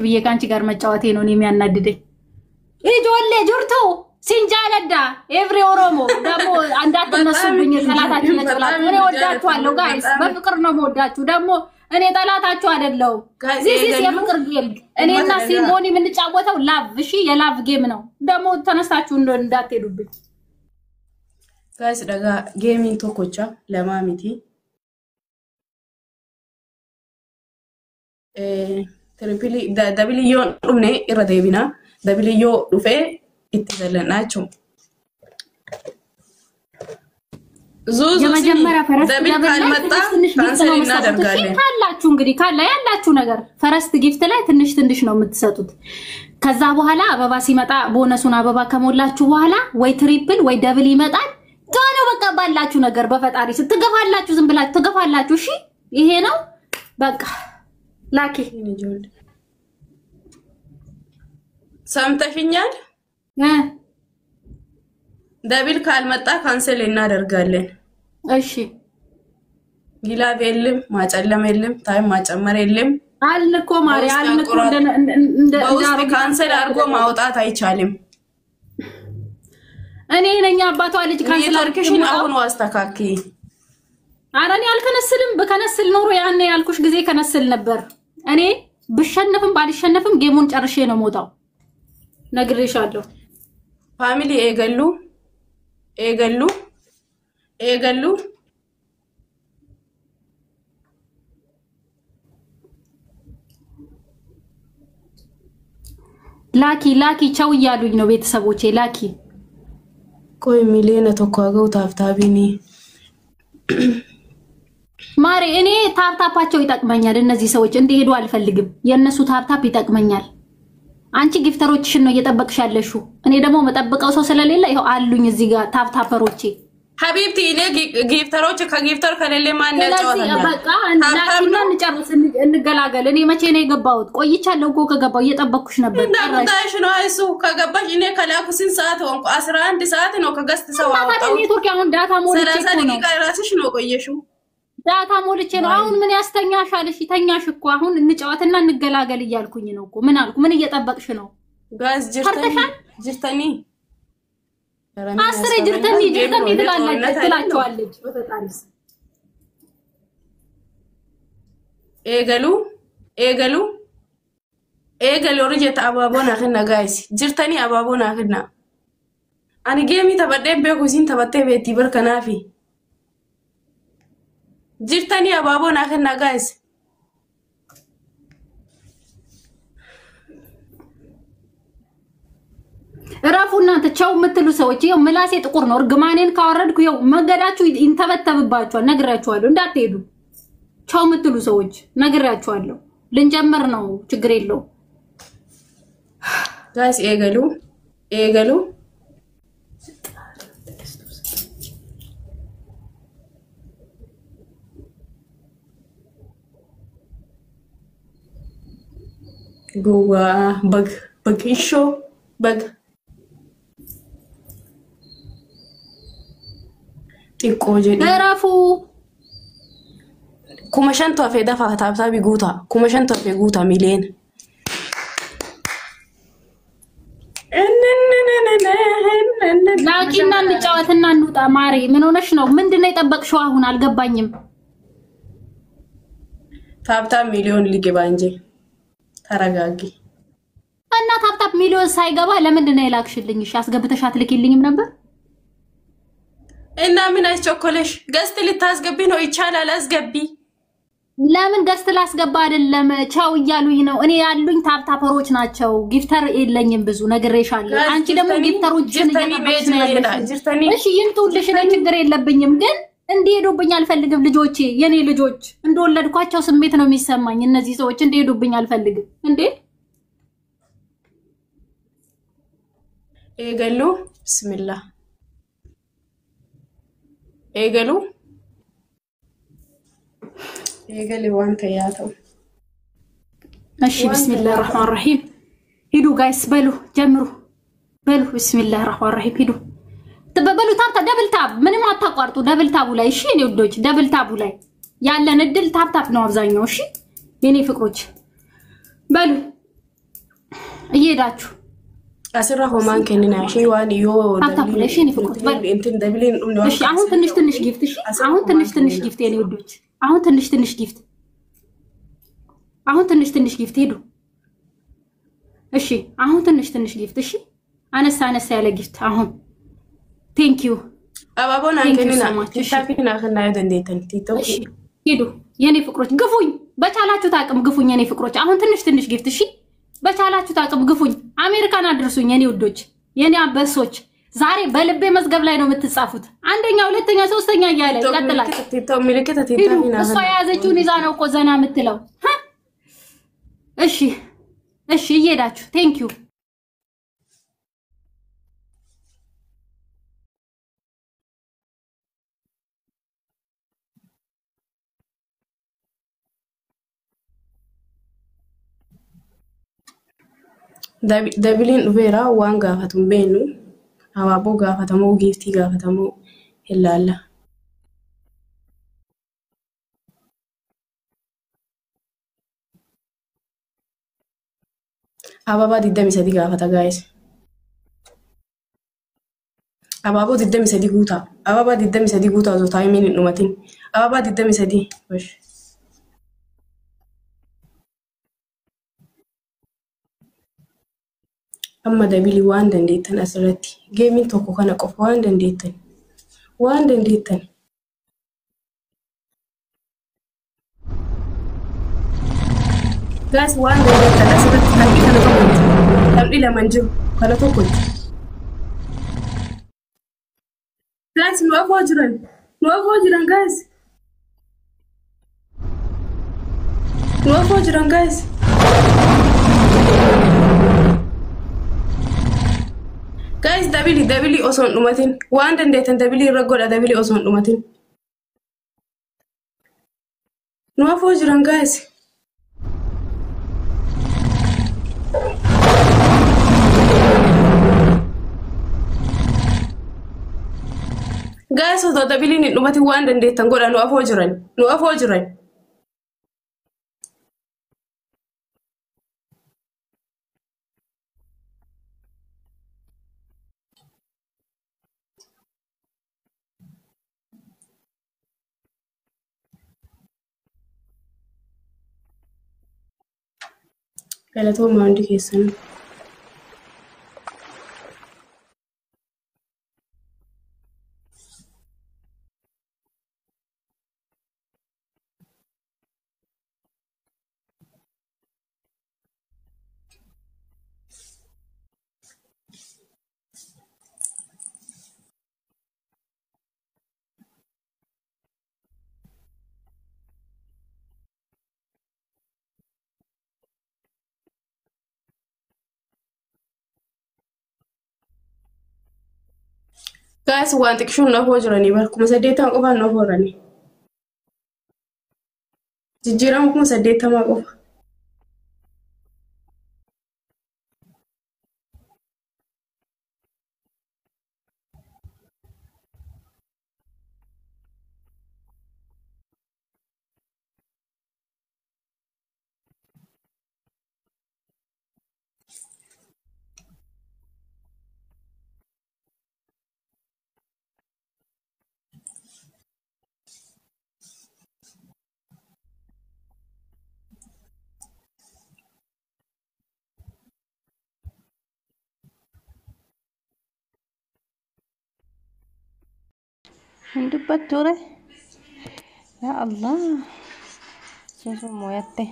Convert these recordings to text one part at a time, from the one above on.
በየካንቺ ጋር መጫወቴ ነው የሚያናድደኝ ኢጆሌ ጆርቶ ሲንጃለዳ ኤቭሪ ኦሮሞ ደሞ አንዳትነሱብኝ ተላታችሁ ነጥላችሁ እኔ ወዳችኋለሁ ጋይስ በፍቅር ነው ወዳችሁ ደሞ እኔ ተላታችሁ አይደለም ዚስ የፍቅር ጌም እኔና ሲምቦኒ ምን ጫወተው ላቭ እሺ የላቭ ጌም ነው ደሞ ተነስታችሁ እንዳትሄዱብኝ ጋይስ ደጋ ጌሚንግ ቶኮቻ ለማሚቲ ትሪፕሊ ደብልዮን ዱምኔ ኢረዴቢና ደብልዮ ዱፌ ኢትዘለናቸው ዙዙ የመጀመሪያ ፈረስ ደብል ካልመጣ ካንሰል እናደርጋለን ካላችሁ እንግዲህ ካላ ያላችሁ ነገር ፈረስት ጊፍት ላይ ትንሽ ነው የምትሰጡት ከዛ በኋላ አበባ ሲመጣ ቦነሱን አበባ ከሞላችሁ በኋላ ወይ ትሪፕል ወይ ደብል ይመጣል ጋር በቃ ባላችሁ ነገር በፈጣሪ ስትገፋላችሁ ዝም ብላችሁ ትገፋላችሁ እሺ ይሄ ነው በቃ ላኪ ሰምተሽኛል ደብል ካልመጣ ካንሰል እናደርጋለን እሺ ግላብ የለም ማጨለም የለም ታይም ማጨመር የለም አልንኮ ማሪ አልንኮ እንደ ካንሰል አርጎ ማውጣት አይቻልም እኔ ነኝ አባቷ ልጅ ካንሰል አርከሽን አሁን ዋስተካኪ አራኒ አልከነስልም በከነስል ኖሮ ያኔ ያልኩሽ ጊዜ ከነስል ነበር እኔ ብሸነፍም ባልሸነፍም ጌሙን ጨርሼ ነው ሞታው ነግሬሻለሁ ፋሚሊ ኤገሉ ላኪ ቻው ያሉኝ ነው ቤተሰቦቼ ላኪ ቆይ ሚሊዮን ተቋጋው ታፍታቢኒ ማሪ እኔ ታፕታፓቸው ይጣቅመኛል እነዚህ ሰዎች እንደሄዱ አልፈልግም የነሱ ታፕታፕ ይጣቅመኛል አንቺ ጊፍተሮችሽን ነው እየተጠበቅሻለሹ እኔ ደግሞ መጠበቀው ሰው ስለሌለ ይሄው አሉኝ እዚህ ጋር ታፕታፐሮቼ ሐቢብቲ እኔ ጊፍተሮች ከጊፍተር ከሌለ ማን ያጫወታል በቃ እናንተና እንጨርስ እንገላገል እኔ መቼ ነው የገባሁት ቆይቻለሁ እኮ ከገባው እየጠበቅኩሽ ነበር እንዳታሽ ነው አይሱ ከገባሽ እኔ ከላኩስን ሰዓት ወንቁ 11 ሰዓት ነው ከገስት ሰው አውጣው ኔትወርክ አሁን ዳታ ሞልቼ ነው 30 ደቂቃ ራስሽ ነው ቆየሽው ዳታ ሞልቼ ነው አሁን ምን ያስተኛሻል እሺ ተኛሽ እኮ አሁን እንጫወትና እንገላገል እያልኩኝ ነው እኮ ምን አልኩ ምን እየጠበቅሽ ነው ጋዝ ጅርተኒ አስሬ ጅርተኒ ትላቸዋለች በፈጣሪስ ኤገሉ ርጀት አባቦና ከና ጋይስ ጅርተኒ አባቦና ከና አኒ ጌሚ ተበደ በኩሲን ተበተ ቤቲ በርከናፊ ጅርተኒ አባቦና ከና ጋይስ ራፉና ተቻው ምትሉ ሰዎች ይሄው ምላሴ ጥቁር ነው እርግማኔን ካወረድኩ ይሄው መገዳችሁ ይንተበተብባችኋል ነግራችኋለሁ እንዳትሄዱ ቻው ምትሉ ሰዎች ነግራችኋለሁ ልንጀምር ነው ችግር የለው ጋይስ ኤገሉ ጎዋ በግሾ በግ ጢቆጀ ደራፉ ኩመሸንቶ አፈ ደፋ ታብታቢ ጉታ ኩመሸንቶ አፈ ጉታ ሚሊየን ላኪና እንጫወትና እንውጣ ማሪ ምን ሆነሽ ነው ምንድነው የጠበቅሽው አሁን አልገባኝም ታብታብ ሚሊዮን ሊገባ እንጂ ተረጋጊ እና ታፕታፕ ሚሊዮን ሳይገባ ለምንድነው የላክሽልኝ እሺ አስገብተሽ አትልኪልኝም ነበር እና ምን አይቸኮለሽ ገስት ልታስገቢ ነው ይቻላል አስገቢ ለምን ገስት ላስገባ አይደለም ቻው ይያሉኝ ነው እኔ ያሉኝ ታፕታፐሮች ናቸው ጊፍተር የለኝም ብዙ ነግሬሻለሁ አንቺ ደግሞ ጊፍተሮችን እሺ ይንጡልሽ ነው ችግር የለብኝም ግን እንዲሄዱብኝ አልፈልግም ልጆቼ የኔ ልጆች እንደወለድኳቸው ስሜት ነው የሚሰማኝ እነዚህ ሰዎች እንዲሄዱብኝ አልፈልግም እንዴ ኤገሉ ቢስሚላህ ኤገሉ ዋንተ ያተው እሺ ቢስሚላህ الرحمن الرحيم ሂዱ ጋይስ በሉ ጀምሩ በሉ ቢስሚላህ الرحمن الرحيم ሂዱ ተበበሉ ታፕ ደብል ታፕ ምንም አታቋርጡ ደብል ታቡ ላይ እሺ እኔ ወዶች ደብል ታቡ ላይ ያለን እድል ታፕ ታፕ ነው አብዛኛው እሺ የኔ ፍቅሮች በሉ እየሄዳችሁ አስራ ሆማን ከነና ሺዋን ዮ ታታፍለሽን ይፈቁት እንትን ደብሊን እሺ አሁን ትንሽ ጊፍት እሺ አሁን ትንሽ ጊፍት የኔ ወዶች አሁን ትንሽ ጊፍት አሁን ትንሽ ጊፍት ሄዱ እሺ አሁን ትንሽ ጊፍት እሺ አነሳ ያለ ጊፍት አሁን ቴንክ ዩ አባቦና ከነና ታፊና ከናዩ ደንዴተን ቲቶ ሄዱ የኔ ፍቅሮች ግፉኝ በቻላችሁ ታቅም ግፉኝ የኔ ፍቅሮች አሁን ትንሽ ጊፍት እሺ በቻላችሁ ታቅም ግፉኝ አሜሪካን አድርሱኝ የኔ ወዶች የኔ አበሶች ዛሬ በልቤ መዝገብ ላይ ነው የምትጻፉት አንደኛ ሁለተኛ ሶስተኛ እያለ ይቀጥላል ቲቶ ምልክት ቲታፊና እሷ የያዘችውን ይዛ ነው ቆዘና የምትለው እሺ እየሄዳችሁ ቴንክ ዩ ደብሊን ቬራ ዋን ጋፋቱን ቤኑ አዋቦ ጋፋታሞ ጊፍቲ ጋፋታሞ ይላላ አባባ ዲደም ሰዲ ጋፋታ ጋይስ አባቦ ዲደም ሰዲ ጉታ አባባ ዲደም ሰዲ ጉታ ዞ ታይሚን ኑማቲን አባባ ዲደም ሰዲ ወሽ amma dabili waan dandeettan asirratti geemiin tokko kana qofa waan dandeettan gaas waan dandeettan asirratti taphii kana tokkotti taphii laman jiru kana tokkotti gaas nu afoo jiran gaas nu afoo jiran gaas guys dabili oson dumatin waan dandeetan dabili ragoda dabili oson dumatin no afoo jiran guys guys oso dabili ni dumatin waan dandeetan goda no afoo jiran Kalato mandi kesan. Guys, waan xiqqishuun nafoo jiranii bar 800 qofaan nafoo jiranii. Jijjiirama 800 qofa. Dubbadduure yaa Allah sun mooyatte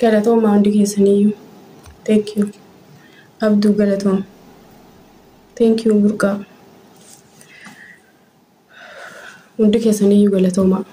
Galatooma hundi keessaniyyuu. Thank you. Abduu galatooma. Thank you burqaa. Hundi keessaniyyuu galatooma.